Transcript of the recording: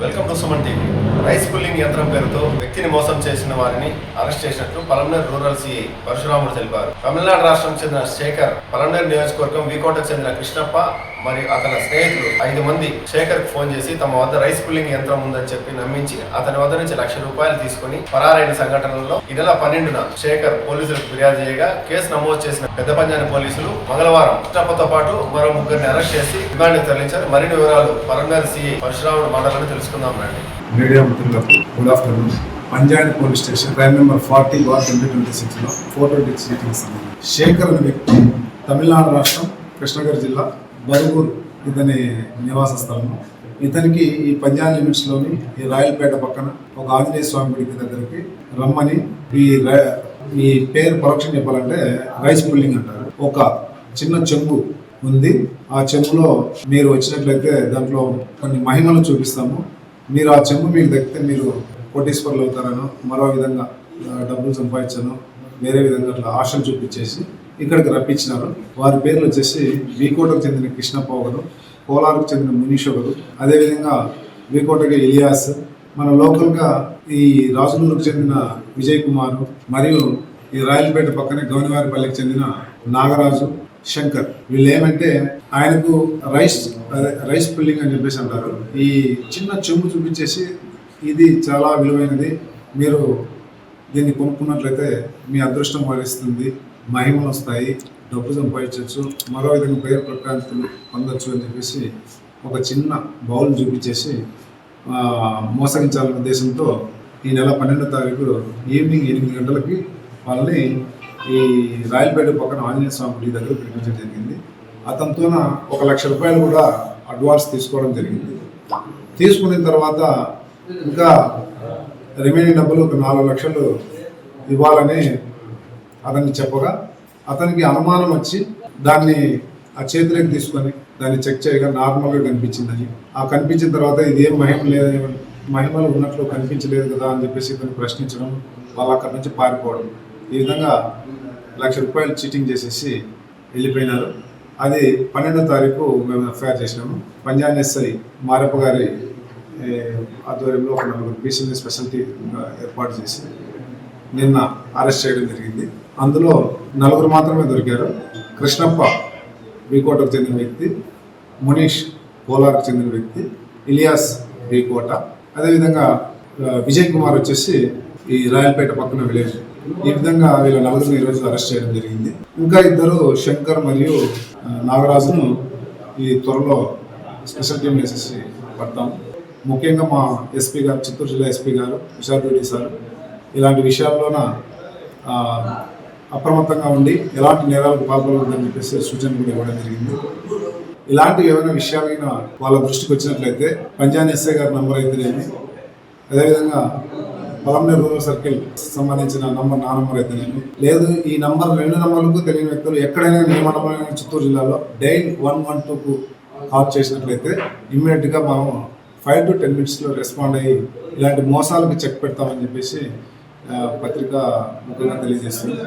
Welcome to Suman TV. Rice pulling యంత్రం పేరుతో వ్యక్తిని మోసం చేసిన వారిని అరెస్ట్ చేసినట్లు పలమనేరు రూరల్ సిఐ పరశురాముడు తెలిపారు. తమిళనాడు రాష్ట్రం చెందిన శేఖర్, పలమనేరు నియోజకవర్గం వీకోటకు చెందిన కృష్ణప్ప మరియు అతని స్నేహితులు 5 మంది శేఖర్ కు ఫోన్ చేసి తమ వద్ద రైస్ పుల్లింగ్ యంత్రం ఉందని చెప్పి నమ్మించి అతని వద్ద నుంచి ₹1,00,000 తీసుకుని పరారైన సంఘటనలో ఈ నెల 12న శేఖర్ పోలీసులకు ఫిర్యాదు చేయగా కేసు నమోదు చేసిన పెద్దపంజాని పోలీసులు మంగళవారం కృష్ణప్పతో పాటు మరో 3 అరెస్ట్ చేసి రిమాండ్ తరలించారు. మరిన్ని వివరాలు పలమనేరు సిఐ పరశురాముడు మాటలను తెలుసుకుందాం రండి. మీడియా మిత్రులకు గుడ్ ఆఫ్టర్నూన్. పంజాని పోలీస్ స్టేషన్ క్రైమ్ నెంబర్ 40/2026లో 420 సిటీకి సంబంధించి శేఖర్ అనే వ్యక్తి తమిళనాడు రాష్ట్రం కృష్ణగిరి జిల్లా బరుగురు ఇతని నివాస స్థలం. ఇతనికి ఈ పంజాబ్ లిమిట్స్లోని ఈ రాయలపేట పక్కన ఒక ఆంజనేయ స్వామి గుడికి దగ్గరికి రమ్మని ఈ పేరు పరోక్షం చెప్పాలంటే రైస్ పుల్లింగ్ అంటారు. ఒక చిన్న చెంబు ఉంది. ఆ చెంబులో మీరు వచ్చినట్లయితే దాంట్లో కొన్ని మహిమలు చూపిస్తాము. మీరు ఆ చెంబు మీకు దక్కితే మీరు కోటీశ్వరులు అవుతారనో, మరో విధంగా డబ్బులు సంపాదించను, వేరే విధంగా అట్లా ఆశలు చూపించేసి ఇక్కడికి రప్పించినారు. వారి పేర్లు వచ్చేసి వీకోటకు చెందిన కృష్ణప్ప ఒకరు, కోలార్కు చెందిన మునీష్ ఒకరు, అదేవిధంగా వీకోటకి ఇలియాస్, మన లోకల్గా ఈ రాజులూరుకు చెందిన విజయ్ కుమార్, మరియు ఈ రాయలపేట పక్కనే గౌనివారిపల్లికి చెందిన నాగరాజు, శంకర్. వీళ్ళు ఏమంటే ఆయనకు రైస్ పుల్లింగ్ అని చెప్పేసి అంటారు. ఈ చిన్న చెంబు చూపించేసి ఇది చాలా విలువైనది, మీరు దీన్ని కొనుక్కున్నట్లయితే మీ అదృష్టం వరిస్తుంది, మహిమలు వస్తాయి, డబ్బు సంపాదించవచ్చు, మరో విధంగా పేరు ప్రఖ్యాతులు పొందొచ్చు అని చెప్పేసి ఒక చిన్న బౌల్ చూపించేసి మోసగించాలనే ఉద్దేశంతో ఈ నెల 12వ తారీఖు ఈవినింగ్ 8 గంటలకి వాళ్ళని ఈ రాయలపేట పక్కన ఆంజనేయ స్వామి గుడి దగ్గర పిలిపించడం జరిగింది. అతనితోన ₹1,00,000 కూడా అడ్వాన్స్ తీసుకోవడం జరిగింది. తీసుకున్న తర్వాత ఇంకా రిమైనింగ్ డబ్బులు ఒక 4 లక్షలు ఇవ్వాలని అతన్ని చెప్పగా అతనికి అనుమానం వచ్చి దాన్ని ఆ చేతిలోకి తీసుకొని దాన్ని చెక్ చేయగా నార్మల్గా కనిపించిందని, ఆ కనిపించిన తర్వాత ఇదేం మహిమలు ఉన్నట్లు కనిపించలేదు కదా అని చెప్పేసి ఇతను ప్రశ్నించడం, వాళ్ళు అక్కడి నుంచి పారిపోవడం, ఈ విధంగా ₹1,00,000 చీటింగ్ చేసేసి వెళ్ళిపోయినారు. అది 12వ తారీఖు మేము ఎఫ్ఐఆర్ చేసినాము. పంజాబ్ ఎస్ఐ మారప్ప గారి ఆధ్వర్యంలో ఒక 4 పీసీని స్పెషాలిటీ ఏర్పాటు చేసి నిన్న అరెస్ట్ చేయడం జరిగింది. అందులో 4 మాత్రమే దొరికారు. కృష్ణప్ప వీకోటకు చెందిన వ్యక్తి, మునీష్ కోలార్కు చెందిన వ్యక్తి, ఇలియాస్ వీకోట, అదేవిధంగా విజయ్ కుమార్ వచ్చేసి ఈ రాయలపేట పక్కన విలేజ్. ఈ విధంగా వీళ్ళ 4 ఈరోజు అరెస్ట్ చేయడం జరిగింది. ఇంకా 2 శంకర్ మరియు నాగరాజును ఈ త్వరలో స్పెషల్ టీం వేసేసి పడతాం. ముఖ్యంగా మా ఎస్పీ గారు, చిత్తూరు జిల్లా ఎస్పీ గారు విశాల్ రెడ్డి సార్ ఇలాంటి విషయాల్లోన అప్రమత్తంగా ఉండి ఎలాంటి నేరాలకు పాల్పడకూడదని చెప్పేసి సూచన కూడా ఇవ్వడం జరిగింది. ఇలాంటి ఏమైనా విషయాలైనా వాళ్ళ దృష్టికి వచ్చినట్లయితే పంజాబ్ ఎస్ఐ గారి నంబర్ అయితేనేమి, అదేవిధంగా పలమనేరు రూరల్ సర్కిల్ సంబంధించిన నంబర్ నా నంబర్ అయితేనేమి, లేదు ఈ నంబర్ 2 నంబర్లకు తెలియని వ్యక్తులు ఎక్కడైనా ఏ మండలంలో చిత్తూరు జిల్లాలో డైల్ 112కు కాల్ చేసినట్లయితే ఇమ్మీడియట్గా మనం 5 to 10 minutesలో రెస్పాండ్ అయ్యి ఇలాంటి మోసాలకు చెక్ పెడతామని చెప్పేసి పత్రిక ముఖ్యంగా తెలియజేస్తుంది.